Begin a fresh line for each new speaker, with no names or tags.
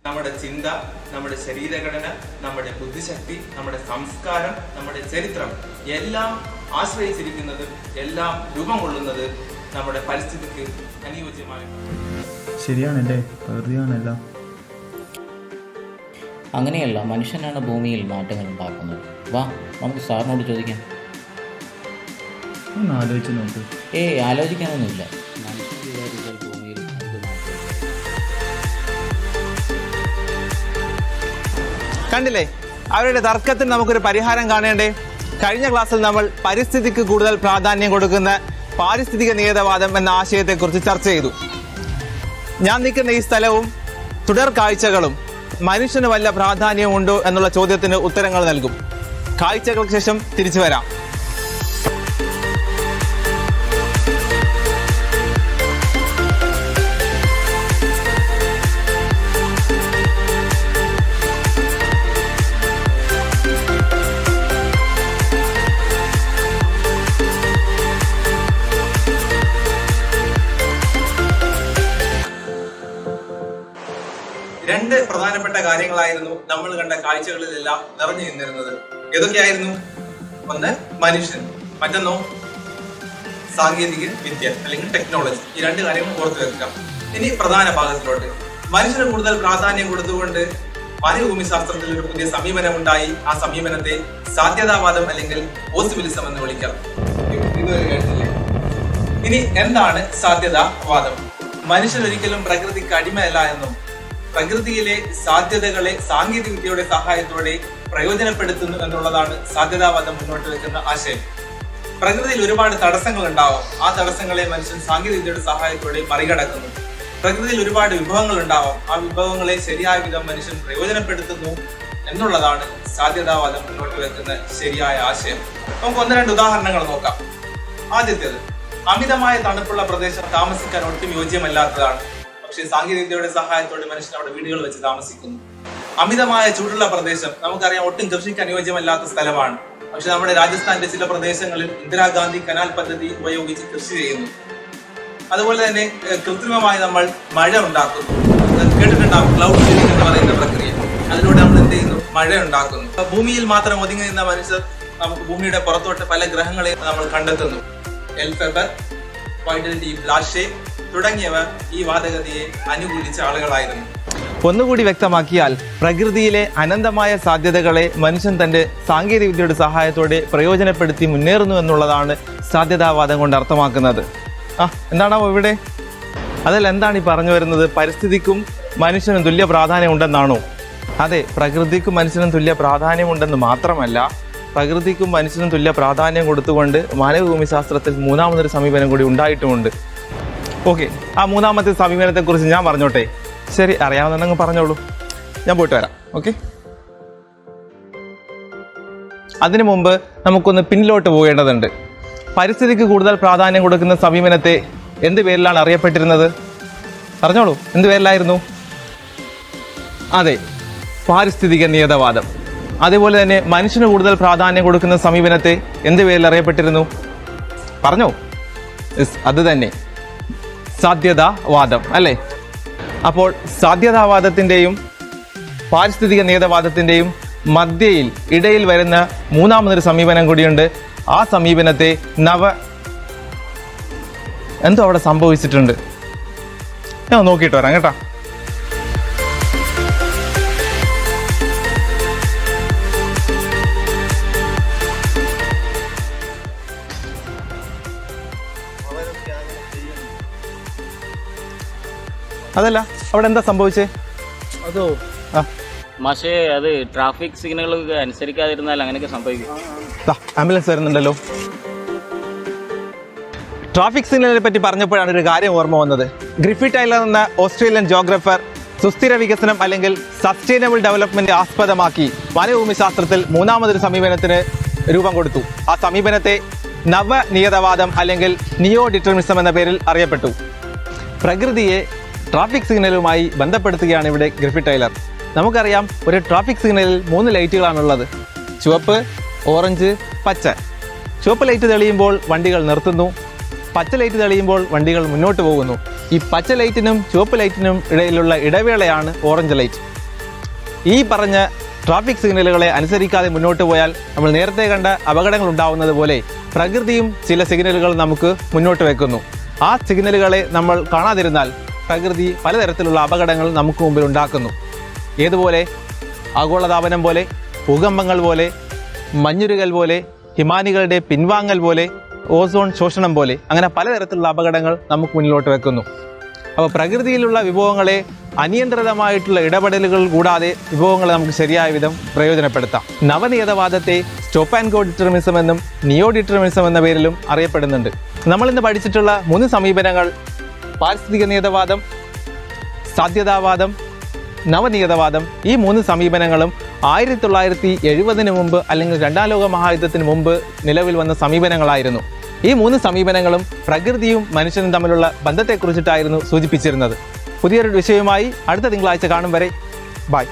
നമ്മുടെ ചിന്ത, നമ്മുടെ ശരീരഘടന, നമ്മുടെ ബുദ്ധിശക്തി, നമ്മുടെ സംസ്കാരം, നമ്മുടെ ചരിത്രം എല്ലാം ആശ്രയിച്ചിരിക്കുന്നത്, എല്ലാം രൂപം കൊള്ളുന്നത് നമ്മുടെ പരിസ്ഥിതിക്ക് അനുയോജ്യമായ.
ശരിയാണല്ലേ, പ്രകൃതിയാണല്ല.
അങ്ങനെയല്ല, മനുഷ്യനാണ് ഭൂമിയിൽ മാറ്റങ്ങൾ ഉണ്ടാക്കുന്നത്. വാ, നമുക്ക് സാറിനോട് ചോദിക്കാം.
ഒന്ന് ആലോചിച്ച് നോക്ക്.
ആലോചിക്കാനൊന്നുമില്ല. മനുഷ്യൻ വിചാരിച്ചാൽ ഭൂമിയിൽ എന്ത് മാറ്റം.
കണ്ടില്ലേ, അവരുടെ തർക്കത്തിന് നമുക്കൊരു പരിഹാരം കാണേണ്ടേ. കഴിഞ്ഞ ക്ലാസ്സിൽ നമ്മൾ പരിസ്ഥിതിക്ക് കൂടുതൽ പ്രാധാന്യം കൊടുക്കുന്ന പാരിസ്ഥിതിക നിയതവാദം എന്ന ആശയത്തെക്കുറിച്ച് ചർച്ച ചെയ്തു. ഞാൻ നിൽക്കുന്ന ഈ സ്ഥലവും തുടർ കാഴ്ചകളും മനുഷ്യന് വല്ല പ്രാധാന്യവും ഉണ്ടോ എന്നുള്ള ചോദ്യത്തിന് ഉത്തരങ്ങൾ നൽകും. കാഴ്ചകൾക്ക് ശേഷം തിരിച്ചു വരാം. രണ്ട് പ്രധാനപ്പെട്ട കാര്യങ്ങളായിരുന്നു നമ്മൾ കണ്ട കാഴ്ചകളിലെല്ലാം നിറഞ്ഞു നിന്നിരുന്നത്. ഏതൊക്കെയായിരുന്നു? ഒന്ന് മനുഷ്യൻ, മറ്റൊന്നോ സാങ്കേതിക വിദ്യ അല്ലെങ്കിൽ ടെക്നോളജി. ഈ രണ്ട് കാര്യങ്ങൾ ഓർത്തു വെക്കാം. ഇനി പ്രധാന ഭാഗത്തിലോട്ട്. മനുഷ്യന് കൂടുതൽ പ്രാധാന്യം കൊടുത്തുകൊണ്ട് വനഭൂമി ശാസ്ത്രത്തിൽ ഒരു പുതിയ സമീപനം ഉണ്ടായി. ആ സമീപനത്തെ സാധ്യതാവാദം അല്ലെങ്കിൽ പോസിബിലിസം എന്ന് വിളിക്കാം. ഇതുവരെ കേട്ടില്ലേ? ഇനി എന്താണ് സാധ്യതാവാദം? മനുഷ്യൻ ഒരിക്കലും പ്രകൃതിക്ക് അടിമയല്ല എന്നും പ്രകൃതിയിലെ സാധ്യതകളെ സാങ്കേതിക വിദ്യയുടെ സഹായത്തോടെ പ്രയോജനപ്പെടുത്തുന്നു എന്നുള്ളതാണ് സാധ്യതാവാദം മുന്നോട്ട് വെക്കുന്ന ആശയം. പ്രകൃതിയിൽ ഒരുപാട് തടസ്സങ്ങൾ ഉണ്ടാവും. ആ തടസ്സങ്ങളെ മനുഷ്യൻ സാങ്കേതിക വിദ്യയുടെ സഹായത്തോടെ മറികടക്കുന്നു. പ്രകൃതിയിൽ ഒരുപാട് വിഭവങ്ങൾ ഉണ്ടാവും. ആ വിഭവങ്ങളെ ശരിയായ വിധം മനുഷ്യൻ പ്രയോജനപ്പെടുത്തുന്നു എന്നുള്ളതാണ് സാധ്യതാവാദം മുന്നോട്ട് വെക്കുന്ന ശരിയായ ആശയം. നമുക്ക് ഒന്ന് രണ്ട് ഉദാഹരണങ്ങൾ നോക്കാം. ആദ്യത്തേത്, അമിതമായ തണുപ്പുള്ള പ്രദേശം താമസിക്കാൻ ഒട്ടും യോജ്യമല്ലാത്തതാണ്. പക്ഷേ സാങ്കേതിക വിദ്യയുടെ സഹായത്തോടെ മനുഷ്യൻ അവിടെ വീടുകൾ വെച്ച് താമസിക്കുന്നു. അമിതമായ ചൂടുള്ള പ്രദേശം നമുക്കറിയാം, ഒട്ടും കൃഷിക്ക് അനുയോജ്യമല്ലാത്ത സ്ഥലമാണ്. പക്ഷെ നമ്മുടെ രാജസ്ഥാന്റെ ചില പ്രദേശങ്ങളിൽ ഇന്ദിരാഗാന്ധി കനാൽ പദ്ധതി ഉപയോഗിച്ച് കൃഷി ചെയ്യുന്നു. അതുപോലെ തന്നെ കൃത്രിമമായി നമ്മൾ മഴ ഉണ്ടാക്കുന്നു. കേട്ടിട്ടുണ്ടാവും ക്ലൗഡ് സീഡിംഗ് എന്ന് പറയുന്ന പ്രക്രിയ. അതിലൂടെ നമ്മൾ എന്ത് ചെയ്യുന്നു? മഴ ഉണ്ടാക്കുന്നു. ഭൂമിയിൽ മാത്രം ഒതുങ്ങി നിന്ന മനുഷ്യർ നമുക്ക് ഭൂമിയുടെ പുറത്തോട്ട് പല ഗ്രഹങ്ങളെയും നമ്മൾ കണ്ടെത്തുന്നു. എൽഫെബർ, വൈഡൽഡി ബ്ലാഷെ തുടങ്ങിയവർ ഈ വാദഗതിയെ അനുകൂലിച്ച ആളുകളായിരുന്നു. ഒന്നുകൂടി വ്യക്തമാക്കിയാൽ, പ്രകൃതിയിലെ അനന്തമായ സാധ്യതകളെ മനുഷ്യൻ തന്റെ സാങ്കേതിക വിദ്യയുടെ സഹായത്തോടെ പ്രയോജനപ്പെടുത്തി മുന്നേറുന്നു എന്നുള്ളതാണ് സാധ്യതാവാദം കൊണ്ട് അർത്ഥമാക്കുന്നത്. എന്താണോ ഇവിടെ? അതിൽ എന്താണ് ഈ പറഞ്ഞു വരുന്നത്? പരിസ്ഥിതിക്കും മനുഷ്യനും തുല്യ പ്രാധാന്യം ഉണ്ടെന്നാണോ? അതെ, പ്രകൃതിക്കും മനുഷ്യനും തുല്യ പ്രാധാന്യമുണ്ടെന്ന് മാത്രമല്ല, പ്രകൃതിക്കും മനുഷ്യനും തുല്യ പ്രാധാന്യം കൊടുത്തുകൊണ്ട് മാനവഭൂമി ശാസ്ത്രത്തിൽ മൂന്നാമതൊരു സമീപനം കൂടി ഉണ്ടായിട്ടുമുണ്ട്. ഓക്കെ, ആ മൂന്നാമത്തെ സമീപനത്തെക്കുറിച്ച് ഞാൻ പറഞ്ഞോട്ടെ? ശരി, അറിയാവുന്നതെങ്കിൽ പറഞ്ഞോളൂ, ഞാൻ പോയിട്ട് വരാം. ഓക്കെ, അതിനു മുമ്പ് നമുക്കൊന്ന് പിന്നിലോട്ട് പോകേണ്ടതുണ്ട്. പരിസ്ഥിതിക്ക് കൂടുതൽ പ്രാധാന്യം കൊടുക്കുന്ന സമീപനത്തെ എന്ത് പേരിലാണ് അറിയപ്പെട്ടിരുന്നത്? പറഞ്ഞോളൂ, എന്ത് പേരിലായിരുന്നു? അതെ, പാരിസ്ഥിതിക നിയതവാദം. അതേപോലെ തന്നെ മനുഷ്യന് കൂടുതൽ പ്രാധാന്യം കൊടുക്കുന്ന സമീപനത്തെ എന്ത് പേരിൽ അറിയപ്പെട്ടിരുന്നു? പറഞ്ഞോ? അത് തന്നെ, സാധ്യതാവാദം അല്ലേ? അപ്പോൾ സാധ്യതാവാദത്തിൻ്റെയും പാരിസ്ഥിതിക നിയതവാദത്തിൻ്റെയും മധ്യയിൽ ഇടയിൽ വരുന്ന മൂന്നാമതൊരു സമീപനം കൂടിയുണ്ട്. ആ സമീപനത്തെ എന്തോ അവിടെ സംഭവിച്ചിട്ടുണ്ട്, ഞാൻ നോക്കിയിട്ട് വരാം കേട്ടോ. അതല്ല, അവിടെ എന്താ സംഭവിച്ചേ?
അതോ മാഷേ, അത് ട്രാഫിക് സിഗ്നലുകൾ അനുസരിക്കാതിരുന്നാൽ അങ്ങനെയൊക്കെ സംഭവിക്കും.
ആംബുലൻസ് വരുന്നുണ്ടല്ലോ. ട്രാഫിക് സിഗ്നലിനെ പറ്റി പറഞ്ഞപ്പോഴാണ് ഒരു കാര്യം ഓർമ്മ വന്നത്. ഗ്രിഫിത്ത് ടൈലർ എന്ന ഓസ്ട്രേലിയൻ ജോഗ്രഫർ സുസ്ഥിര വികസനം അല്ലെങ്കിൽ സസ്റ്റൈനബിൾ ഡെവലപ്മെന്റ് ആസ്പദമാക്കി വനഭൂമി ശാസ്ത്രത്തിൽ മൂന്നാമതൊരു സമീപനത്തിന് രൂപം കൊടുത്തു. ആ സമീപനത്തെ നവനിയതവാദം അല്ലെങ്കിൽ നിയോ ഡിറ്റർമിനിസം എന്ന പേരിൽ അറിയപ്പെട്ടു. പ്രകൃതിയെ ട്രാഫിക് സിഗ്നലുമായി ബന്ധപ്പെടുത്തുകയാണ് ഇവിടെ ഗ്രിഫിത്ത് ടൈലർ. നമുക്കറിയാം, ഒരു ട്രാഫിക് സിഗ്നലിൽ 3 ലൈറ്റുകളാണുള്ളത്: ചുവപ്പ്, ഓറഞ്ച്, പച്ച. ചുവപ്പ് ലൈറ്റ് തെളിയുമ്പോൾ വണ്ടികൾ നിർത്തുന്നു, പച്ച ലൈറ്റ് തെളിയുമ്പോൾ വണ്ടികൾ മുന്നോട്ട് പോകുന്നു. ഈ പച്ച ലൈറ്റിനും ചുവപ്പ് ലൈറ്റിനും ഇടയിലുള്ള ഇടവേളയാണ് ഓറഞ്ച് ലൈറ്റ്. ഈ പറഞ്ഞ ട്രാഫിക് സിഗ്നലുകളെ അനുസരിക്കാതെ മുന്നോട്ട് പോയാൽ നമ്മൾ നേരത്തെ കണ്ട അപകടങ്ങൾ ഉണ്ടാവുന്നത് പോലെ പ്രകൃതിയും ചില സിഗ്നലുകൾ നമുക്ക് മുന്നോട്ട് വെക്കുന്നു. ആ സിഗ്നലുകളെ നമ്മൾ കാണാതിരുന്നാൽ പ്രകൃതി പലതരത്തിലുള്ള അപകടങ്ങൾ നമുക്ക് മുമ്പിൽ ഉണ്ടാക്കുന്നു. ഏതുപോലെ? ആഗോളതാപനം പോലെ, ഭൂകമ്പങ്ങൾ പോലെ, മഞ്ഞുരുകൽ പോലെ, ഹിമാനികളുടെ പിൻവാങ്ങൽ പോലെ, ഓസോൺ ശോഷണം പോലെ, അങ്ങനെ പലതരത്തിലുള്ള അപകടങ്ങൾ നമുക്ക് മുന്നിലോട്ട് വെക്കുന്നു. അപ്പോൾ പ്രകൃതിയിലുള്ള വിഭവങ്ങളെ അനിയന്ത്രിതമായിട്ടുള്ള ഇടപെടലുകൾ കൂടാതെ വിഭവങ്ങളെ നമുക്ക് ശരിയായ വിധം പ്രയോജനപ്പെടുത്താം. നവനിയതവാദത്തെ സ്റ്റോപ്പ് ആൻഡ് ഗോ ഡിറ്റർമിനിസം എന്നും നിയോ ഡിറ്റർമിനിസം എന്ന പേരിലും അറിയപ്പെടുന്നുണ്ട്. നമ്മളിന്ന് പഠിച്ചിട്ടുള്ള 3 സമീപനങ്ങൾ പാരിസ്ഥിതിക നിയതവാദം, സാധ്യതാവാദം, നവനിയതവാദം, ഈ 3 സമീപനങ്ങളും 1970 മുമ്പ് അല്ലെങ്കിൽ 2ാം ലോക മഹായുദ്ധത്തിന് മുമ്പ് നിലവിൽ വന്ന സമീപനങ്ങളായിരുന്നു. ഈ 3 സമീപനങ്ങളും പ്രകൃതിയും മനുഷ്യനും തമ്മിലുള്ള ബന്ധത്തെക്കുറിച്ചിട്ടായിരുന്നു സൂചിപ്പിച്ചിരുന്നത്. പുതിയൊരു വിഷയവുമായി അടുത്ത തിങ്കളാഴ്ച കാണും വരെ ബൈ.